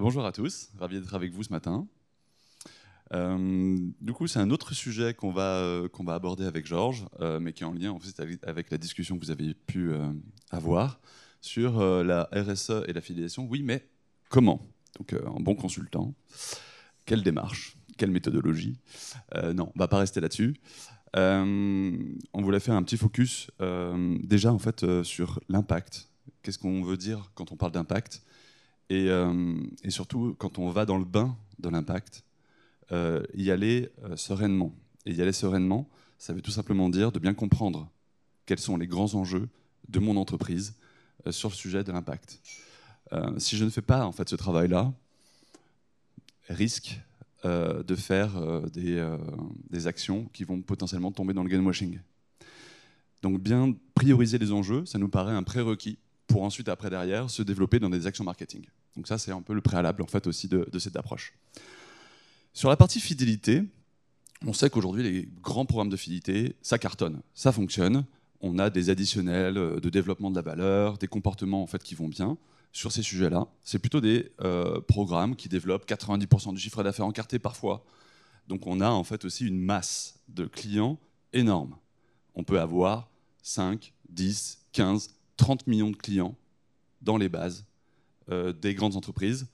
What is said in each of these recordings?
Bonjour à tous, ravi d'être avec vous ce matin. Du coup, c'est un autre sujet qu'on va aborder avec Georges, mais qui est en lien en fait, avec la discussion que vous avez pu avoir sur la RSE et l'affiliation. Oui, mais comment? Donc, en bon consultant, quelle démarche? Quelle méthodologie? Non, on ne va pas rester là-dessus. On voulait faire un petit focus déjà en fait, sur l'impact. Qu'est-ce qu'on veut dire quand on parle d'impact? Et surtout, quand on va dans le bain de l'impact, y aller sereinement. Et y aller sereinement, ça veut tout simplement dire de bien comprendre quels sont les grands enjeux de mon entreprise sur le sujet de l'impact. Si je ne fais pas en fait, ce travail-là, risque de faire des actions qui vont potentiellement tomber dans le greenwashing. Donc bien prioriser les enjeux, ça nous paraît un prérequis pour ensuite, après, derrière, se développer dans des actions marketing. Donc ça, c'est un peu le préalable en fait, aussi de cette approche. Sur la partie fidélité, on sait qu'aujourd'hui, les grands programmes de fidélité, ça cartonne, ça fonctionne. On a des additionnels de développement de la valeur, des comportements en fait, qui vont bien sur ces sujets-là. C'est plutôt des programmes qui développent 90% du chiffre d'affaires encarté parfois. Donc on a en fait aussi une masse de clients énorme. On peut avoir 5, 10, 15, 30 millions de clients dans les bases des grandes entreprises.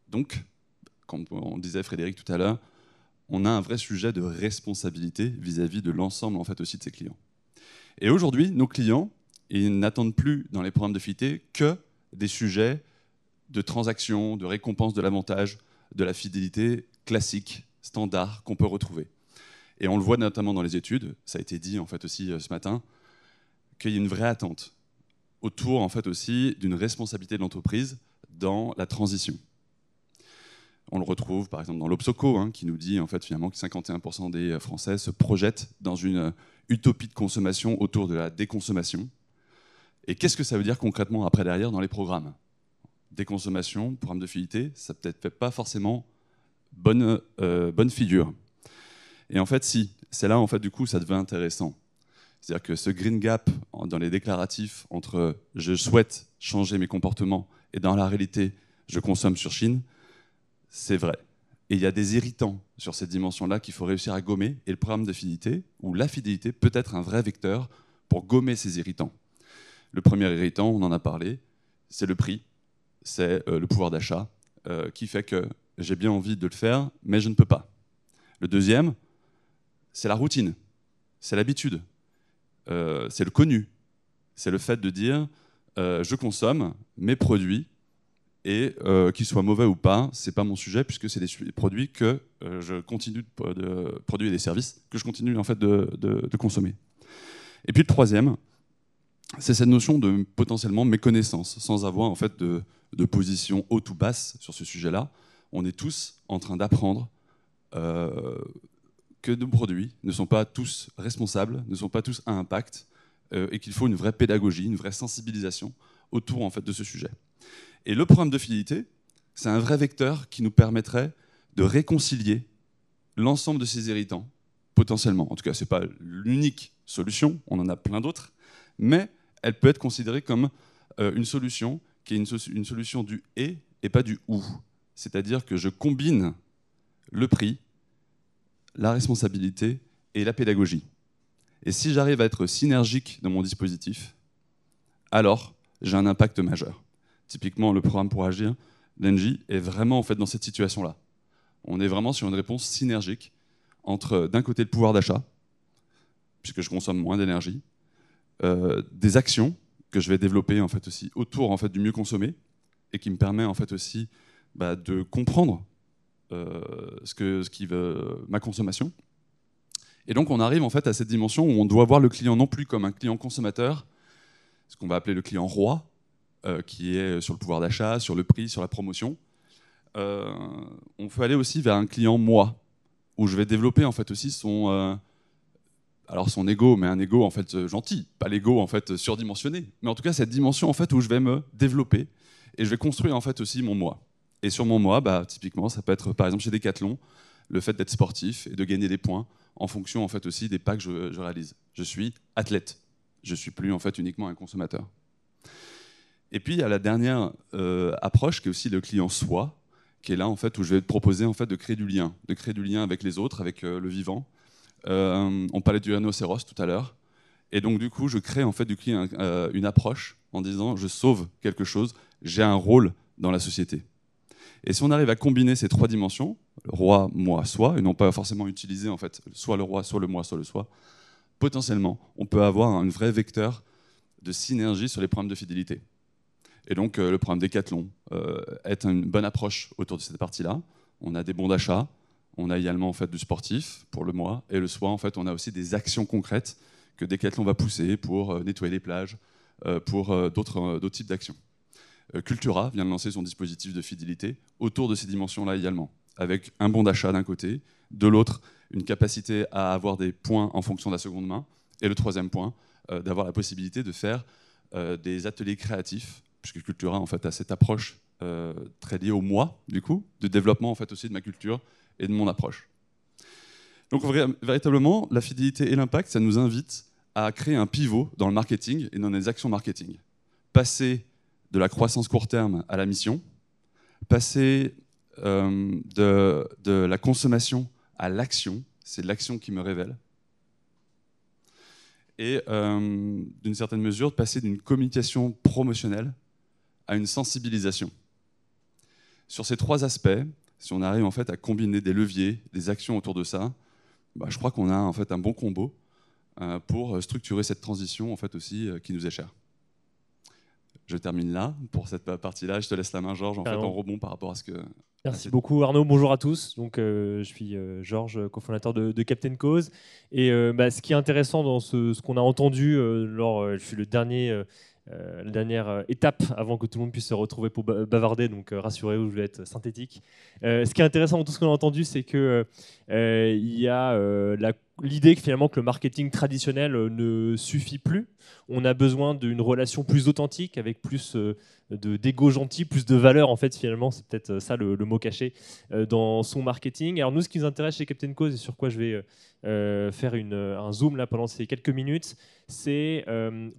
Donc, comme on disait Frédéric tout à l'heure, on a un vrai sujet de responsabilité vis-à-vis de l'ensemble en fait, aussi de ses clients. Et aujourd'hui, nos clients, ils n'attendent plus dans les programmes de fidélité que des sujets de transactions, de récompense de l'avantage, de la fidélité classique, standard, qu'on peut retrouver. Et on le voit notamment dans les études, ça a été dit en fait aussi ce matin, qu'il y a une vraie attente autour en fait aussi d'une responsabilité de l'entreprise dans la transition. On le retrouve par exemple dans l'Obsoco, qui nous dit en fait, finalement que 51% des Français se projettent dans une utopie de consommation autour de la déconsommation. Et qu'est-ce que ça veut dire concrètement après derrière dans les programmes? Déconsommation, programme de fidélité, ça peut-être fait pas forcément bonne figure. Et en fait, si, c'est là en fait du coup ça devient intéressant. C'est-à-dire que ce green gap dans les déclaratifs entre je souhaite changer mes comportements et dans la réalité je consomme sur Chine, c'est vrai. Et il y a des irritants sur cette dimension-là qu'il faut réussir à gommer. Et le programme de fidélité, ou la fidélité, peut être un vrai vecteur pour gommer ces irritants. Le premier irritant, on en a parlé, c'est le prix, c'est le pouvoir d'achat, qui fait que j'ai bien envie de le faire, mais je ne peux pas. Le deuxième, c'est la routine, c'est l'habitude, c'est le connu. C'est le fait de dire je consomme mes produits et qu'ils soient mauvais ou pas, c'est pas mon sujet puisque c'est des produits que je continue de produits et des services que je continue en fait de consommer. Et puis le troisième, c'est cette notion de potentiellement méconnaissance, sans avoir en fait de position haute ou basse sur ce sujet-là. On est tous en train d'apprendre que nos produits ne sont pas tous responsables, ne sont pas tous à impact, et qu'il faut une vraie pédagogie, une vraie sensibilisation autour en fait, de ce sujet. Et le programme de fidélité, c'est un vrai vecteur qui nous permettrait de réconcilier l'ensemble de ces irritants, potentiellement. En tout cas, ce n'est pas l'unique solution, on en a plein d'autres, mais elle peut être considérée comme une solution qui est une solution du « et » pas du « ou ». C'est-à-dire que je combine le prix, la responsabilité et la pédagogie. Et si j'arrive à être synergique dans mon dispositif, alors j'ai un impact majeur. Typiquement, le programme pour agir d'Engie est vraiment en fait, dans cette situation-là. On est vraiment sur une réponse synergique entre, d'un côté, le pouvoir d'achat, puisque je consomme moins d'énergie, des actions que je vais développer en fait, aussi autour en fait, du mieux consommer, et qui me permet en fait, aussi de comprendre ce qui veut ma consommation. Et donc, on arrive en fait, à cette dimension où on doit voir le client non plus comme un client consommateur, ce qu'on va appeler le client roi, qui est sur le pouvoir d'achat, sur le prix, sur la promotion. On peut aller aussi vers un client moi, où je vais développer en fait aussi son ego, mais un ego en fait gentil, pas l'ego en fait surdimensionné, mais en tout cas cette dimension en fait où je vais me développer et je vais construire en fait aussi mon moi. Et sur mon moi, typiquement, ça peut être par exemple chez Decathlon, le fait d'être sportif et de gagner des points en fonction en fait aussi des pas que je réalise. Je suis athlète, je suis plus en fait uniquement un consommateur. Et puis il y a la dernière approche qui est aussi le client soi, qui est là en fait où je vais te proposer en fait de créer du lien avec les autres, avec le vivant. On parlait du rhinocéros tout à l'heure, et donc du coup je crée en fait du client une approche en disant je sauve quelque chose, j'ai un rôle dans la société. Et si on arrive à combiner ces trois dimensions, le roi, moi, soi, et non pas forcément utiliser en fait soit le roi, soit le moi, soit le soi, potentiellement on peut avoir un vrai vecteur de synergie sur les problèmes de fidélité. Et donc le programme Decathlon est une bonne approche autour de cette partie-là. On a des bons d'achat, on a également en fait du sportif pour le moi, et le soi en fait on a aussi des actions concrètes que Decathlon va pousser pour nettoyer les plages, pour d'autres types d'actions. Cultura vient de lancer son dispositif de fidélité autour de ces dimensions-là également, avec un bon d'achat d'un côté, de l'autre une capacité à avoir des points en fonction de la seconde main, et le troisième point, d'avoir la possibilité de faire des ateliers créatifs, puisque Cultura en fait a cette approche très liée au moi, du coup, de développement en fait aussi de ma culture et de mon approche. Donc véritablement, la fidélité et l'impact, ça nous invite à créer un pivot dans le marketing et dans les actions marketing. Passer de la croissance court terme à la mission, passer de la consommation à l'action, c'est l'action qui me révèle, et d'une certaine mesure, passer d'une communication promotionnelle à une sensibilisation. Sur ces trois aspects, si on arrive en fait à combiner des leviers, des actions autour de ça, bah, je crois qu'on a en fait un bon combo pour structurer cette transition en fait aussi qui nous est chère. Je termine là pour cette partie-là. Je te laisse la main, Georges, en fait, en rebond par rapport à ce que... Merci beaucoup Arnaud, bonjour à tous. Donc, je suis Georges, cofondateur de Captain Cause. Et ce qui est intéressant dans ce qu'on a entendu je suis la dernière étape avant que tout le monde puisse se retrouver pour bavarder, donc rassurez-vous, je vais être synthétique. Ce qui est intéressant dans tout ce qu'on a entendu, c'est qu'il y a l'idée que finalement que le marketing traditionnel ne suffit plus. On a besoin d'une relation plus authentique, avec plus d'égo gentil, plus de valeur en fait finalement, c'est peut-être ça le mot caché dans son marketing. Alors nous, ce qui nous intéresse chez Captain Cause et sur quoi je vais faire un zoom là pendant ces quelques minutes, c'est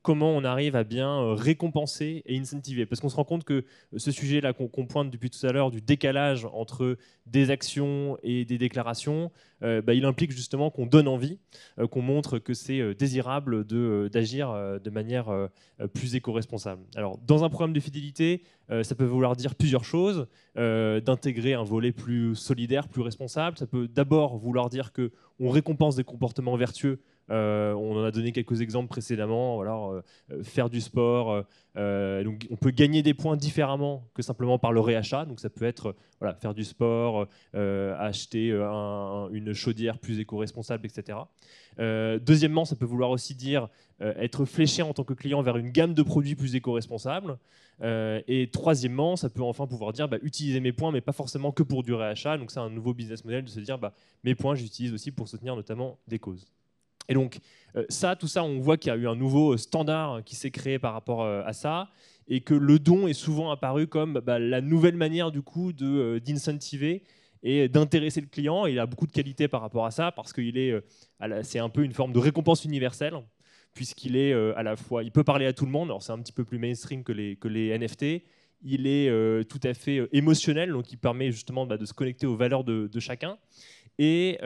comment on arrive à bien récompenser et incentiver. Parce qu'on se rend compte que ce sujet-là qu'on pointe depuis tout à l'heure, du décalage entre des actions et des déclarations, il implique justement qu'on donne envie, qu'on montre que c'est désirable d'agir de manière plus éco-responsable. Alors, dans un programme de fidélité, ça peut vouloir dire plusieurs choses. D'intégrer un volet plus solidaire, plus responsable. Ça peut d'abord vouloir dire qu'on récompense des comportements vertueux. On en a donné quelques exemples précédemment. Voilà, faire du sport, donc on peut gagner des points différemment que simplement par le réachat. Donc ça peut être faire du sport, acheter une chaudière plus éco-responsable, etc. Deuxièmement, ça peut vouloir aussi dire être fléché en tant que client vers une gamme de produits plus éco-responsables. Et troisièmement, ça peut enfin pouvoir dire utiliser mes points, mais pas forcément que pour du réachat. Donc c'est un nouveau business model de se dire mes points, j'utilise aussi pour soutenir notamment des causes. Et donc, tout ça, on voit qu'il y a eu un nouveau standard qui s'est créé par rapport à ça, et que le don est souvent apparu comme la nouvelle manière du coup d'incentiver et d'intéresser le client. Et il a beaucoup de qualités par rapport à ça, parce que c'est un peu une forme de récompense universelle, puisqu'il est à la fois, il peut parler à tout le monde. Alors c'est un petit peu plus mainstream que les NFT. Il est tout à fait émotionnel, donc il permet justement de se connecter aux valeurs de chacun. Et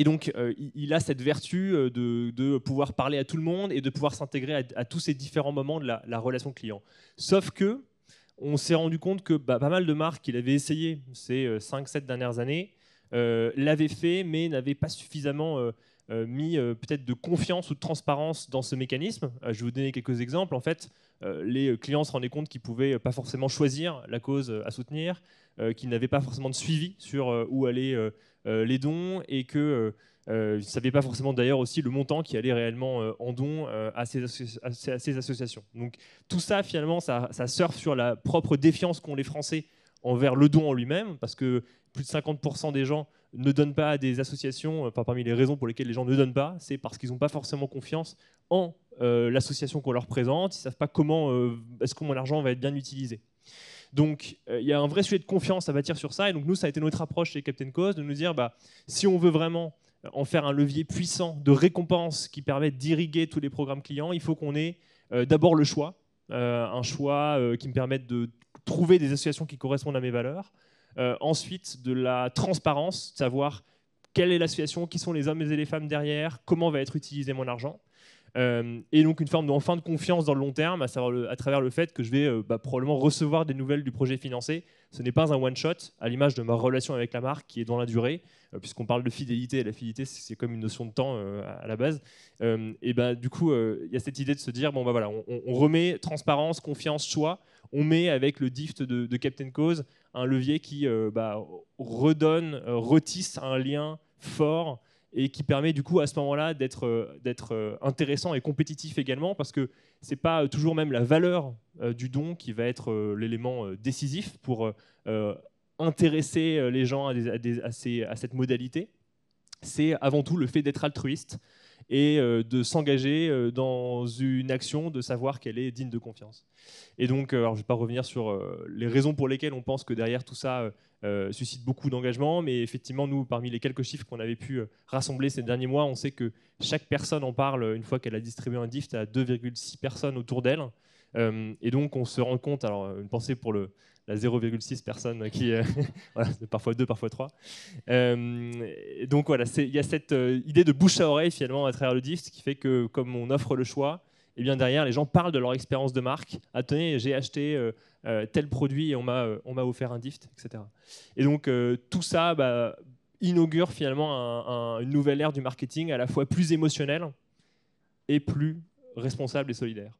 donc, il a cette vertu de pouvoir parler à tout le monde et de pouvoir s'intégrer à tous ces différents moments de la relation client. Sauf que on s'est rendu compte que pas mal de marques qui l'avaient essayé ces 5-7 dernières années l'avaient fait, mais n'avaient pas suffisamment mis peut-être de confiance ou de transparence dans ce mécanisme. Je vais vous donner quelques exemples. En fait, les clients se rendaient compte qu'ils ne pouvaient pas forcément choisir la cause à soutenir, qu'ils n'avaient pas forcément de suivi sur où allaient les dons, et qu'ils ne savaient pas forcément d'ailleurs aussi le montant qui allait réellement en dons à ces associations. Donc tout ça, finalement, ça surfe sur la propre défiance qu'ont les Français envers le don en lui-même, parce que plus de 50% des gens ne donnent pas à des associations. Parmi les raisons pour lesquelles les gens ne donnent pas, c'est parce qu'ils n'ont pas forcément confiance en l'association qu'on leur présente. Ils ne savent pas comment est-ce que mon argent va être bien utilisé. Donc il y a un vrai sujet de confiance à bâtir sur ça. Et donc nous, ça a été notre approche chez Captain Cause, de nous dire si on veut vraiment en faire un levier puissant de récompense qui permette d'irriguer tous les programmes clients, il faut qu'on ait d'abord le choix. un choix qui me permette de trouver des associations qui correspondent à mes valeurs. Ensuite, de la transparence, savoir quelle est l'association, qui sont les hommes et les femmes derrière, comment va être utilisé mon argent. Et donc une forme de confiance dans le long terme, à travers le fait que je vais probablement recevoir des nouvelles du projet financé. Ce n'est pas un one-shot, à l'image de ma relation avec la marque qui est dans la durée, puisqu'on parle de fidélité, et la fidélité c'est comme une notion de temps à la base. Et du coup, il y a cette idée de se dire, bon, voilà, on remet transparence, confiance, choix, on met avec le DIFT de Captain Cause un levier qui redonne, retisse un lien fort et qui permet du coup à ce moment-là d'être intéressant et compétitif également, parce que c'est pas toujours même la valeur du don qui va être l'élément décisif pour intéresser les gens à cette modalité. C'est avant tout le fait d'être altruiste et de s'engager dans une action, de savoir qu'elle est digne de confiance. Et donc, alors je ne vais pas revenir sur les raisons pour lesquelles on pense que derrière tout ça suscite beaucoup d'engagement, mais effectivement, nous, parmi les quelques chiffres qu'on avait pu rassembler ces derniers mois, on sait que chaque personne en parle une fois qu'elle a distribué un DIFT à 2,6 personnes autour d'elle. Et donc, on se rend compte, alors une pensée pour la 0,6 personnes qui voilà, parfois 2, parfois 3. Donc voilà, il y a cette idée de bouche à oreille finalement à travers le DIFT qui fait que comme on offre le choix, et bien derrière les gens parlent de leur expérience de marque. Ah tenez, j'ai acheté tel produit et on m'a offert un DIFT, etc. Et donc tout ça inaugure finalement une nouvelle ère du marketing à la fois plus émotionnelle et plus responsable et solidaire.